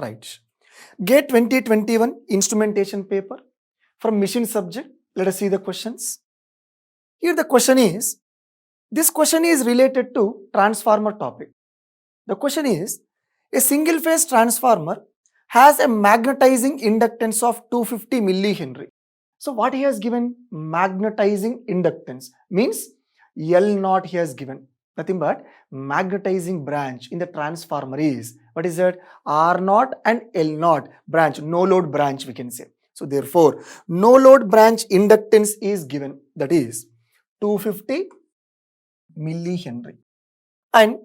Right. GATE 2021 instrumentation paper from machine subject. Let us see the questions. Here the question is, this question is related to transformer topic. The question is, a single phase transformer has a magnetizing inductance of 250 millihenry. So what he has given? Magnetizing inductance means L naught he has given. Nothing but magnetizing branch in the transformer is, what is that? R naught and L naught branch, no load branch we can say. So therefore, no load branch inductance is given, that is 250 millihenry. And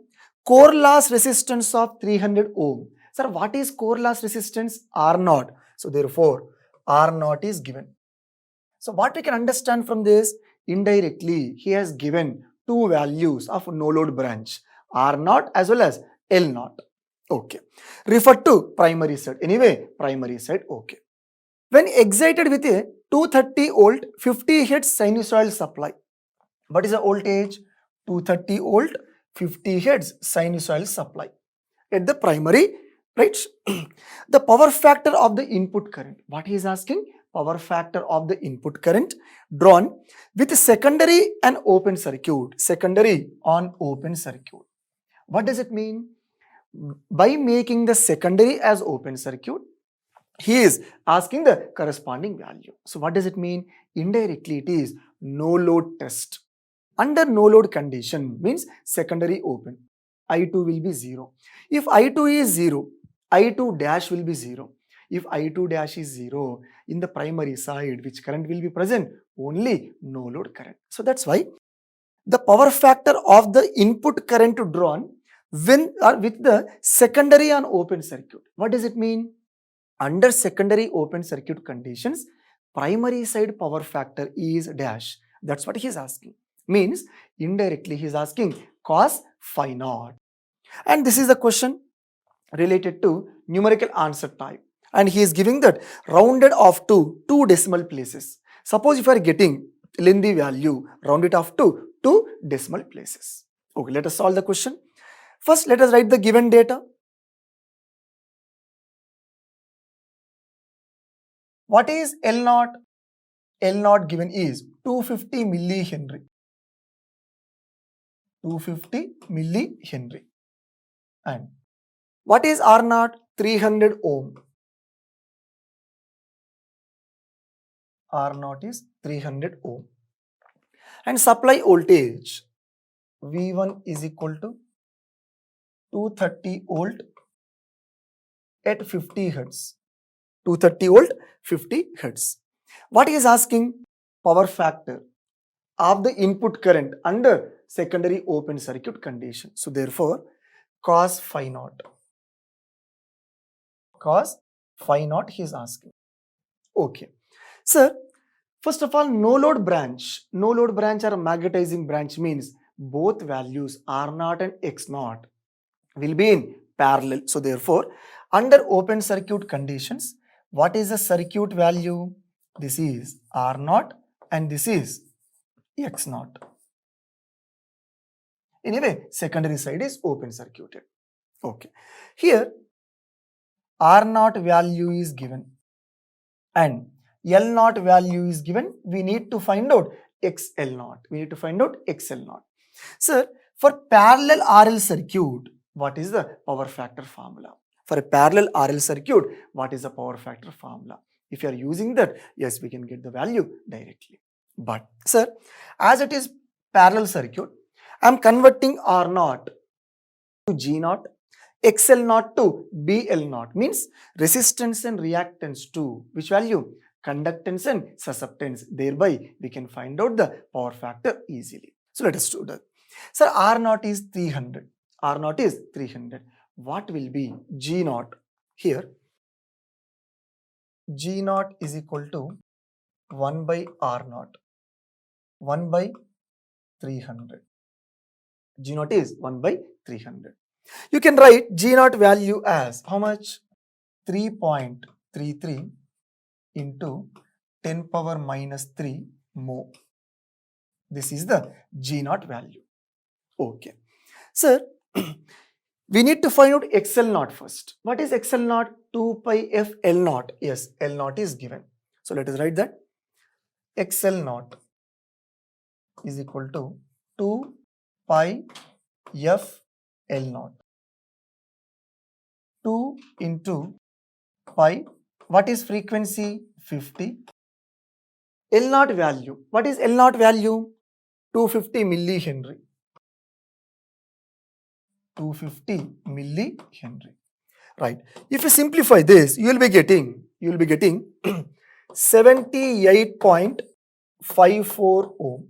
core loss resistance of 300 ohm. Sir, what is core loss resistance? R naught. So therefore, R naught is given. So what we can understand from this? Indirectly, he has given two values of no load branch, R naught as well as L naught. Okay. Refer to primary side. Anyway, primary side, okay. When excited with a 230 volt 50 Hz sinusoidal supply, what is the voltage? 230 volt 50 Hz sinusoidal supply at the primary, right? The power factor of the input current. What he is asking? Power factor of the input current drawn with secondary and open circuit. Secondary on open circuit. What does it mean? By making the secondary as open circuit, he is asking the corresponding value. So what does it mean? Indirectly it is no load test. Under no load condition means secondary open. I2 will be 0. If I2 is 0, I2 dash will be 0. If I2 dash is 0, in the primary side, which current will be present? Only no load current. So that's why the power factor of the input current drawn when with the secondary on open circuit. What does it mean? Under secondary open circuit conditions, primary side power factor is dash. That's what he is asking. Means indirectly he is asking cos phi naught. And this is the question related to numerical answer type. And he is giving that rounded off to 2 decimal places. Suppose if you are getting lengthy value, round it off to 2 decimal places. Okay, let us solve the question. First, let us write the given data. What is L naught? L naught given is 250 millihenry. 250 millihenry. And what is R naught? 300 ohm. R naught is 300 ohm. And supply voltage V1 is equal to 230 volt at 50 Hertz. 230 volt, 50 Hertz. What he is asking? Power factor of the input current under secondary open circuit condition. So therefore, cos phi naught. Cos phi naught he is asking. Okay. Sir, first of all, no load branch or magnetizing branch means both values R0 and X0 will be in parallel. So therefore, under open circuit conditions, what is the circuit value? This is R0 and this is X0. Anyway, secondary side is open circuited. Okay. Here, R0 value is given and L0 value is given. We need to find out XL0. We need to find out XL0. Sir, for parallel RL circuit, what is the power factor formula? For a parallel RL circuit, what is the power factor formula? If you are using that, yes, we can get the value directly. But sir, as it is parallel circuit, I am converting R0 to G0, XL0 to BL0, means resistance and reactance to which value? Conductance and susceptance. Thereby, we can find out the power factor easily. So let us do that. Sir, R0 is 300. R0 is 300. What will be G0? Here, G0 is equal to 1 by R0. 1 by 300. G0 is 1 by 300. You can write G0 value as how much? 3.33 into 10 power minus 3 mho. This is the G0 value. Okay. Sir, We need to find out XL naught first. What is XL naught? 2 pi f L naught. Yes, L naught is given. So let us write that. XL naught is equal to 2 pi f L naught. 2 into pi. What is frequency? 50. L naught value. What is L naught value? 250 millihenry. 250 millihenry. Right. If you simplify this, you will be getting 78.54 ohm.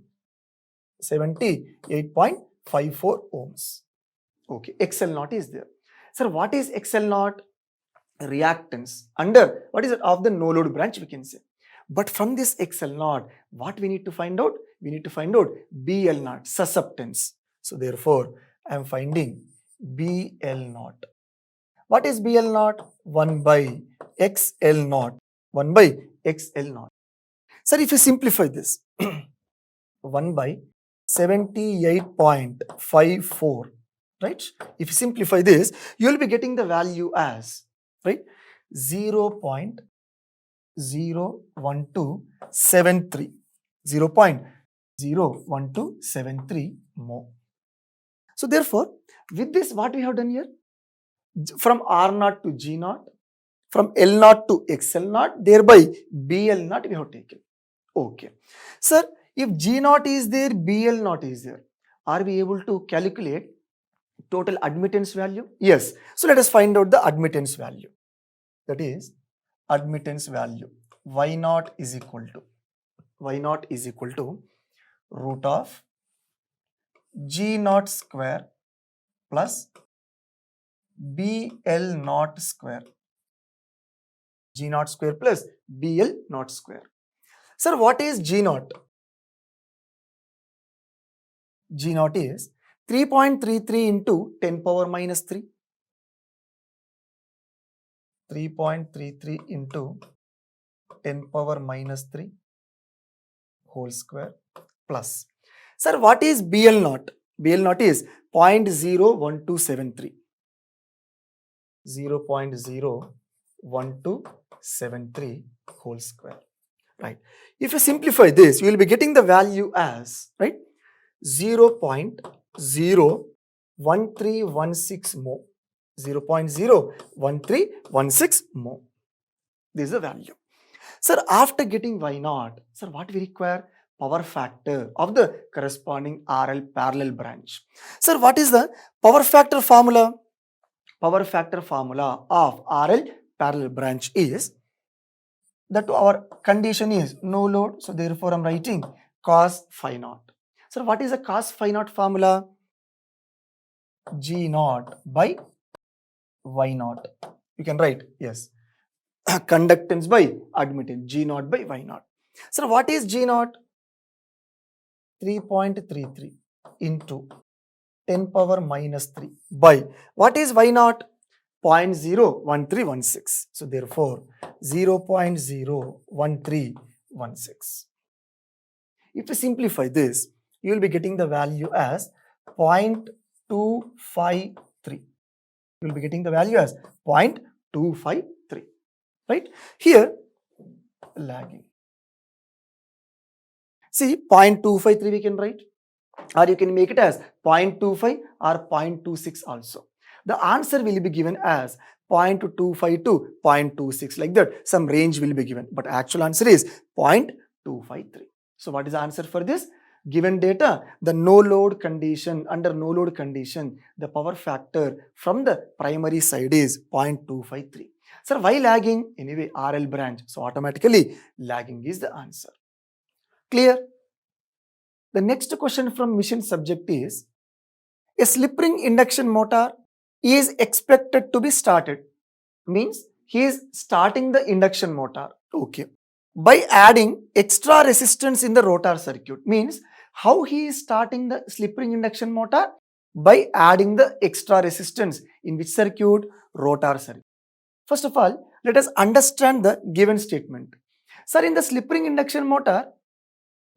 78.54 ohms. Okay, XL naught is there. Sir, what is XL naught? Reactance under what is it of the no load branch, we can say. But from this XL naught, what we need to find out? We need to find out BL naught, susceptance. So therefore, I am finding BL naught. What is BL naught? 1 by XL naught. 1 by XL naught. Sir, if you simplify this, 1 by 78.54, right? If you simplify this, you will be getting the value as, right, 0.01273. 0.01273 mho. So therefore, with this, what we have done here? From R naught to G naught, from L naught to XL naught, thereby BL naught we have taken. Okay. Sir, if G naught is there, BL naught is there, are we able to calculate total admittance value? Yes. So let us find out the admittance value. That is admittance value. Y naught is equal to root of G naught square plus BL naught square. G naught square plus BL naught square. Sir, what is G naught? G naught is 3.33 into 10 power minus 3. 3.33 into 10 power minus 3 whole square plus. Sir, what is BL naught? BL naught is 0.01273. 0.01273 whole square. Right. If you simplify this, you will be getting the value as, right, 0.01316 mho. 0.01316 mho. This is the value. Sir, after getting Y naught, sir, what we require? Power factor of the corresponding RL parallel branch. Sir, what is the power factor formula? Power factor formula of RL parallel branch is that our condition is no load. So therefore, I am writing cos phi naught. Sir, what is the cos phi naught formula? G naught by Y naught. You can write, yes, conductance by admittance, G naught by Y naught. Sir, what is G naught? 3.33 into 10 power minus 3 by what is Y naught? 0.01316. So therefore, 0.01316. If you simplify this, you will be getting the value as 0.253. You will be getting the value as 0.253. Right? Here, lagging. See, 0.253 we can write, or you can make it as 0.25 or 0.26 also. The answer will be given as 0.25 to 0.26, like that. Some range will be given, but actual answer is 0.253. So what is the answer for this? Given data, the no load condition, under no load condition, the power factor from the primary side is 0.253. Sir, why lagging? Anyway, RL branch, so automatically lagging is the answer. Clear? The next question from mission subject is, a slip ring induction motor is expected to be started. Means he is starting the induction motor. Okay. By adding extra resistance in the rotor circuit. Means how he is starting the slip ring induction motor? By adding the extra resistance in which circuit? Rotor circuit. First of all, let us understand the given statement. Sir, in the slip ring induction motor,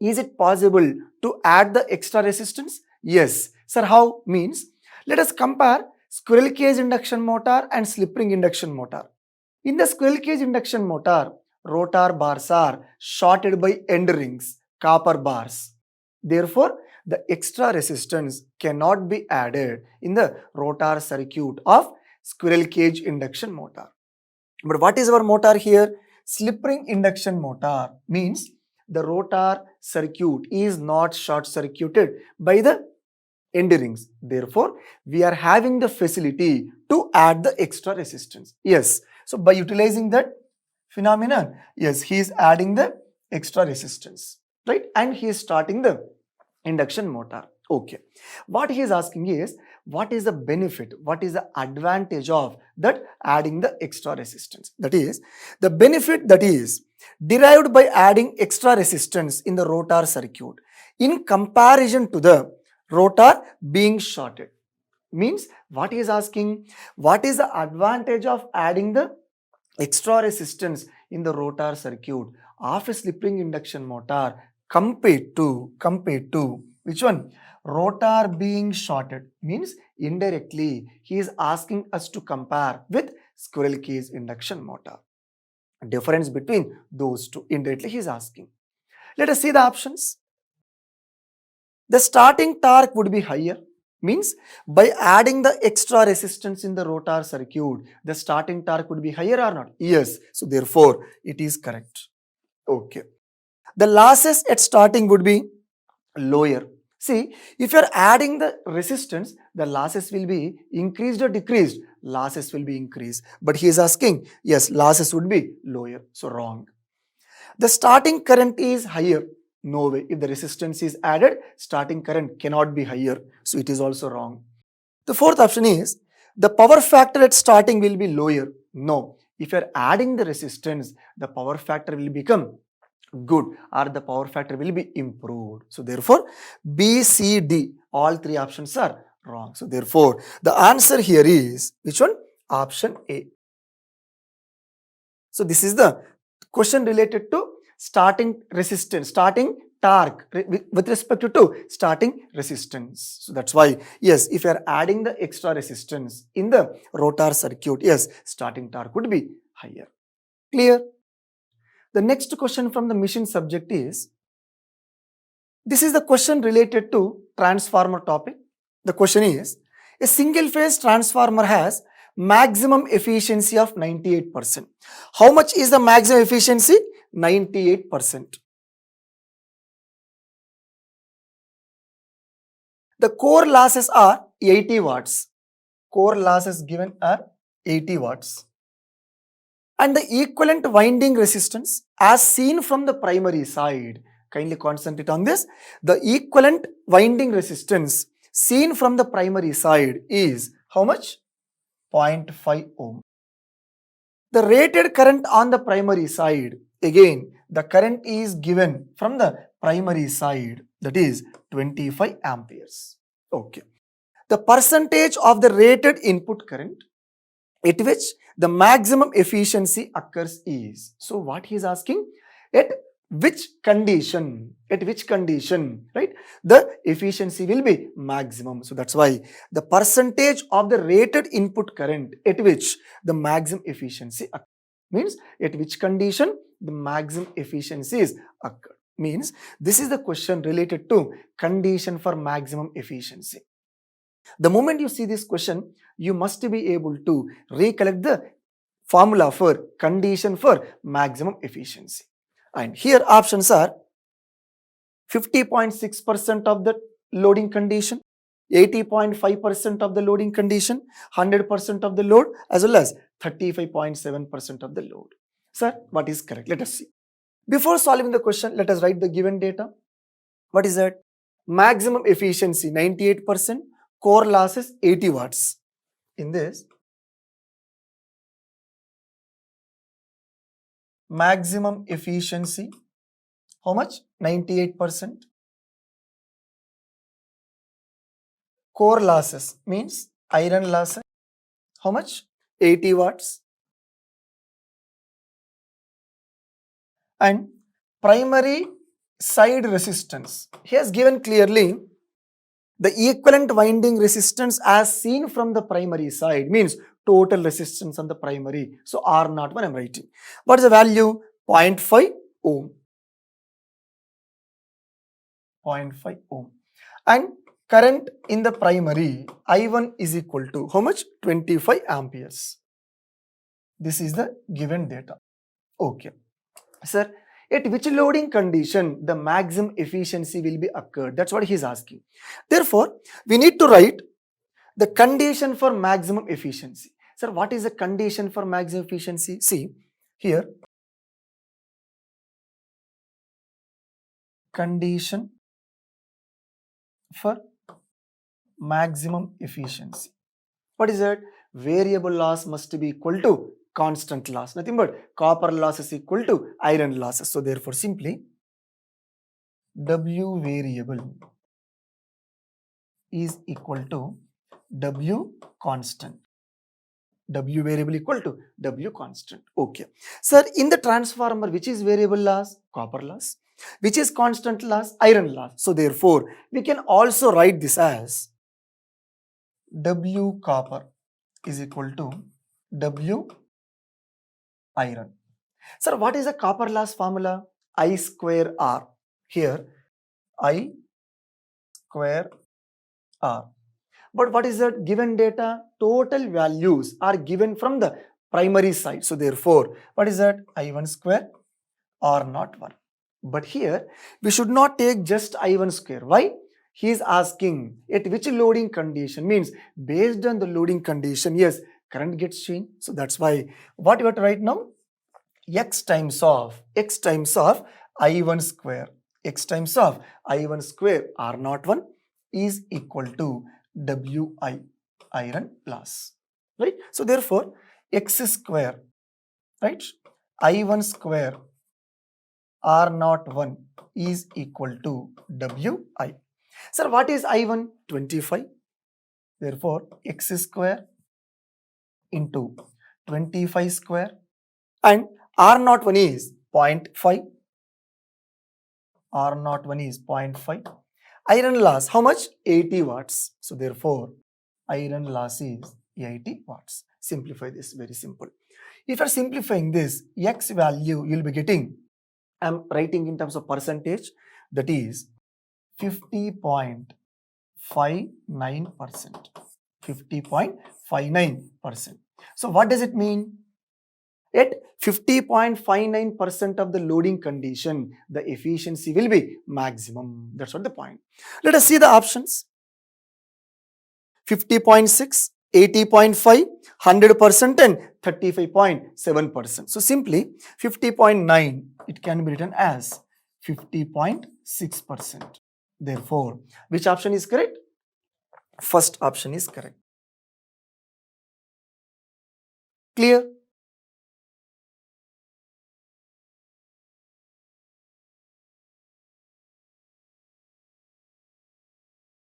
is it possible to add the extra resistance? Yes. Sir, how? Means let us compare squirrel cage induction motor and slip ring induction motor. In the squirrel cage induction motor, rotor bars are shorted by end rings, copper bars. Therefore, the extra resistance cannot be added in the rotor circuit of squirrel cage induction motor. But what is our motor here? Slip ring induction motor means the rotor circuit is not short circuited by the end rings. Therefore, we are having the facility to add the extra resistance. Yes. So, by utilizing that phenomenon, yes, he is adding the extra resistance, right? And he is starting the induction motor. Okay. What he is asking is, what is the benefit? What is the advantage of that adding the extra resistance? That is, the benefit that is derived by adding extra resistance in the rotor circuit in comparison to the rotor being shorted. Means what he is asking, what is the advantage of adding the extra resistance in the rotor circuit of a slip ring induction motor compared to which one? Rotor being shorted. Means indirectly he is asking us to compare with squirrel cage induction motor. Difference between those two, indirectly he is asking. Let us see the options. The starting torque would be higher. Means by adding the extra resistance in the rotor circuit, the starting torque would be higher or not? Yes. So therefore, it is correct. Okay. The losses at starting would be lower. See, if you are adding the resistance, the losses will be increased or decreased? Losses will be increased. But he is asking, yes, losses would be lower. So wrong. The starting current is higher. No way. If the resistance is added, starting current cannot be higher. So it is also wrong. The fourth option is, the power factor at starting will be lower. No. If you are adding the resistance, the power factor will become good, or the power factor will be improved. So therefore, B, C, D, all three options are wrong. So therefore, the answer here is which one? Option A. So this is the question related to starting resistance, starting torque with respect to starting resistance. So that's why, yes, if you are adding the extra resistance in the rotor circuit, yes, starting torque would be higher. Clear? The next question from the machine subject is, this is the question related to transformer topic. The question is, a single phase transformer has maximum efficiency of 98%. How much is the maximum efficiency? 98%. The core losses are 80 watts. Core losses given are 80 watts. And the equivalent winding resistance as seen from the primary side. Kindly concentrate on this. The equivalent winding resistance seen from the primary side is how much? 0.5 ohm. The rated current on the primary side, again, the current is given from the primary side, that is 25 amperes. Okay. The percentage of the rated input current at which the maximum efficiency occurs is. So what he is asking, at which condition, right, the efficiency will be maximum. So that's why the percentage of the rated input current at which the maximum efficiency occurs. Means at which condition the maximum efficiency is occurred. Means this is the question related to condition for maximum efficiency. The moment you see this question, you must be able to recollect the formula for condition for maximum efficiency. And here options are 50.6% of the loading condition, 80.5% of the loading condition, 100% of the load, as well as 35.7% of the load. Sir, what is correct? Let us see. Before solving the question, let us write the given data. What is that? Maximum efficiency 98%, core losses 80 watts. In this, maximum efficiency, how much? 98%. Core losses means iron losses, how much? 80 watts. And primary side resistance, he has given clearly the equivalent winding resistance as seen from the primary side means total resistance on the primary. So R naught 1 I'm writing. What is the value? 0.5 ohm. 0.5 ohm. And current in the primary I1 is equal to how much? 25 amperes. This is the given data. Okay. Sir, at which loading condition the maximum efficiency will be occurred? That's what he is asking. Therefore, we need to write the condition for maximum efficiency. Sir, what is the condition for maximum efficiency? See, here, condition for maximum efficiency. What is that? Variable loss must be equal to constant loss. Nothing but copper loss is equal to iron losses. So therefore, simply W variable is equal to W constant. W variable equal to W constant. Okay. Sir, in the transformer, which is variable loss? Copper loss. Which is constant loss? Iron loss. So therefore, we can also write this as W copper is equal to W iron. Sir, what is the copper loss formula? I square R. Here, I square R. But what is that? Given data, total values are given from the primary side. So therefore, what is that? I1 square R naught 1. But here, we should not take just I1 square. Why? He is asking at which loading condition, means based on the loading condition, yes, current gets changed. So that's why what you have to write now? X times of I1 square. X times of I1 square R naught 1 is equal to Wi iron loss. Right? So therefore, X square, right? I1 square R naught 1 is equal to Wi. Sir, what is I1? 25. Therefore, X square into 25 square and R naught 1 is 0.5. R naught 1 is 0.5. Iron loss, how much? 80 watts. So therefore, iron loss is 80 watts. Simplify this, very simple. If you are simplifying this, X value you will be getting, I am writing in terms of percentage, that is 50.59%. 50.59%. So what does it mean? At 50.59% of the loading condition, the efficiency will be maximum. That's what the point. Let us see the options. 50.6, 80.5, 100% and 35.7%. So simply 50.9, it can be written as 50.6%. Therefore, which option is correct? First option is correct. Clear?